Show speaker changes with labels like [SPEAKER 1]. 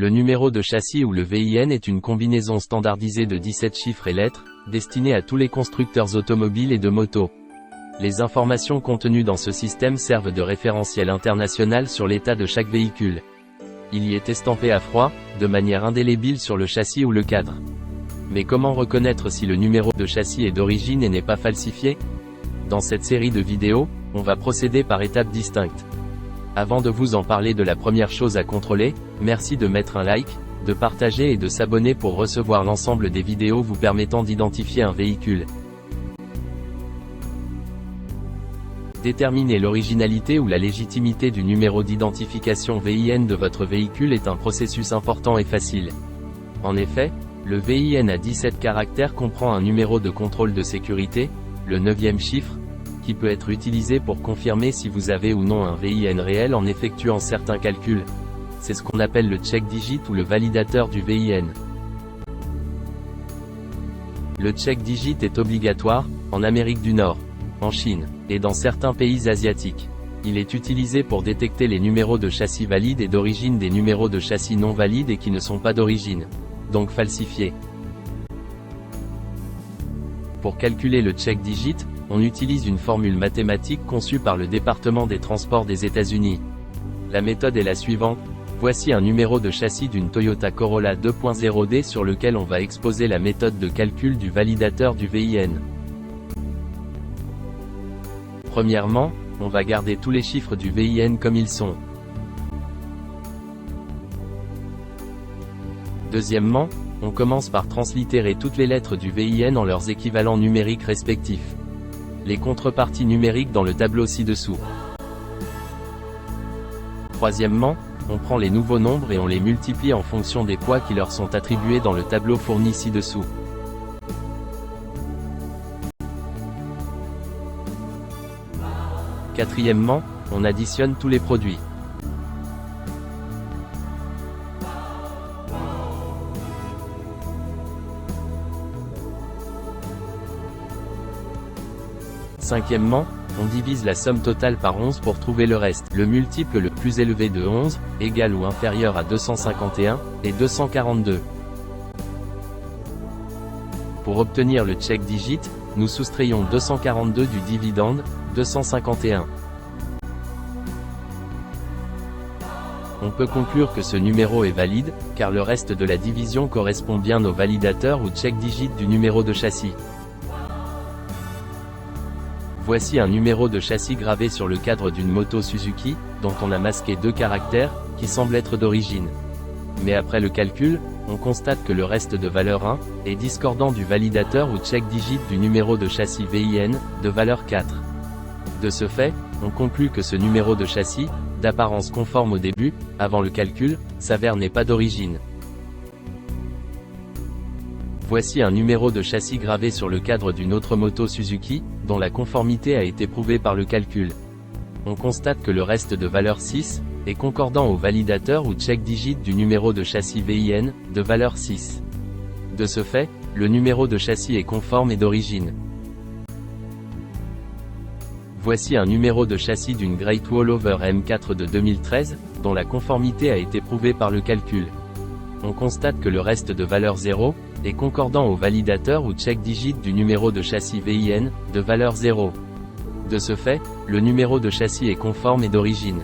[SPEAKER 1] Le numéro de châssis ou le VIN est une combinaison standardisée de 17 chiffres et lettres, destinée à tous les constructeurs automobiles et de motos. Les informations contenues dans ce système servent de référentiel international sur l'état de chaque véhicule. Il y est estampé à froid, de manière indélébile sur le châssis ou le cadre. Mais comment reconnaître si le numéro de châssis est d'origine et n'est pas falsifié? Dans cette série de vidéos, on va procéder par étapes distinctes. Avant de vous en parler de la première chose à contrôler, merci de mettre un like, de partager et de s'abonner pour recevoir l'ensemble des vidéos vous permettant d'identifier un véhicule. Déterminer l'originalité ou la légitimité du numéro d'identification VIN de votre véhicule est un processus important et facile. En effet, le VIN à 17 caractères comprend un numéro de contrôle de sécurité, le 9e chiffre, qui peut être utilisé pour confirmer si vous avez ou non un VIN réel en effectuant certains calculs. C'est ce qu'on appelle le check digit ou le validateur du VIN. Le check digit est obligatoire, en Amérique du Nord, en Chine, et dans certains pays asiatiques. Il est utilisé pour détecter les numéros de châssis valides et d'origine des numéros de châssis non valides et qui ne sont pas d'origine, donc falsifiés. Pour calculer le check digit, on utilise une formule mathématique conçue par le département des transports des États-Unis. La méthode est la suivante. Voici un numéro de châssis d'une Toyota Corolla 2.0D sur lequel on va exposer la méthode de calcul du validateur du VIN. Premièrement, on va garder tous les chiffres du VIN comme ils sont. Deuxièmement, on commence par translittérer toutes les lettres du VIN en leurs équivalents numériques respectifs. Les contreparties numériques dans le tableau ci-dessous. Troisièmement, on prend les nouveaux nombres et on les multiplie en fonction des poids qui leur sont attribués dans le tableau fourni ci-dessous. Quatrièmement, on additionne tous les produits. Cinquièmement, on divise la somme totale par 11 pour trouver le reste. Le multiple le plus élevé de 11, égal ou inférieur à 251, et 242. Pour obtenir le check digit, nous soustrayons 242 du dividende, 251. On peut conclure que ce numéro est valide, car le reste de la division correspond bien au validateur ou check digit du numéro de châssis. Voici un numéro de châssis gravé sur le cadre d'une moto Suzuki, dont on a masqué 2 caractères, qui semblent être d'origine. Mais après le calcul, on constate que le reste de valeur 1, est discordant du validateur ou check digit du numéro de châssis VIN, de valeur 4. De ce fait, on conclut que ce numéro de châssis, d'apparence conforme au début, avant le calcul, s'avère n'est pas d'origine. Voici un numéro de châssis gravé sur le cadre d'une autre moto Suzuki, dont la conformité a été prouvée par le calcul. On constate que le reste de valeur 6, est concordant au validateur ou check digit du numéro de châssis VIN, de valeur 6. De ce fait, le numéro de châssis est conforme et d'origine. Voici un numéro de châssis d'une Great Wall Over M4 de 2013, dont la conformité a été prouvée par le calcul. On constate que le reste de valeur 0, est concordant au validateur ou check digit du numéro de châssis VIN, de valeur 0. De ce fait, le numéro de châssis est conforme et d'origine.